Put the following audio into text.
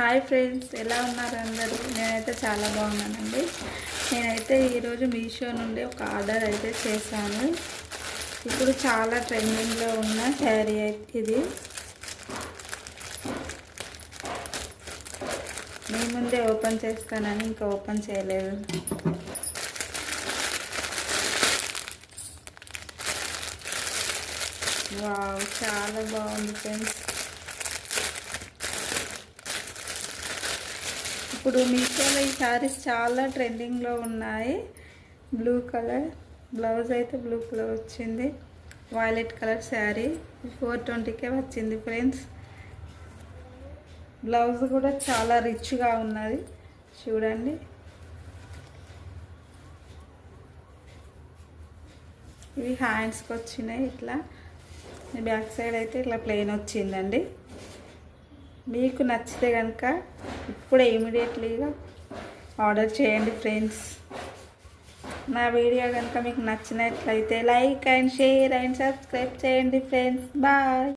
Hi friends, ఎలా ఉన్నారు అందరూ? నేనైతే చాలా బాగున్నానండి. నేనైతే ఈరోజు మీషో నుండి ఒక ఆర్డర్ అయితే చేశాను. ఇప్పుడు చాలా ట్రెండింగ్లో ఉన్న శారీ ఇది. మీ ముందే ఓపెన్ చేస్తానని ఇంకా ఓపెన్ చేయలేదు. వావ్, చాలా బాగుంది ఫ్రెండ్స్. ఇప్పుడు మీషోలో ఈ శారీస్ చాలా ట్రెండింగ్లో ఉన్నాయి. బ్లూ కలర్ బ్లౌజ్ అయితే బ్లూ కలర్ వచ్చింది. వైలెట్ కలర్ శారీ 420కే వచ్చింది ఫ్రెండ్స్. బ్లౌజ్ కూడా చాలా రిచ్గా ఉన్నది, చూడండి. ఇవి హ్యాండ్స్కి వచ్చినాయి. ఇట్లా బ్యాక్ సైడ్ అయితే ఇట్లా ప్లెయిన్ వచ్చిందండి. మీకు నచ్చితే కనుక ఇప్పుడే ఇమీడియట్లీగా ఆర్డర్ చేయండి ఫ్రెండ్స్. నా వీడియో కనుక మీకు నచ్చినట్లయితే like and share and subscribe చేయండి ఫ్రెండ్స్. బాయ్.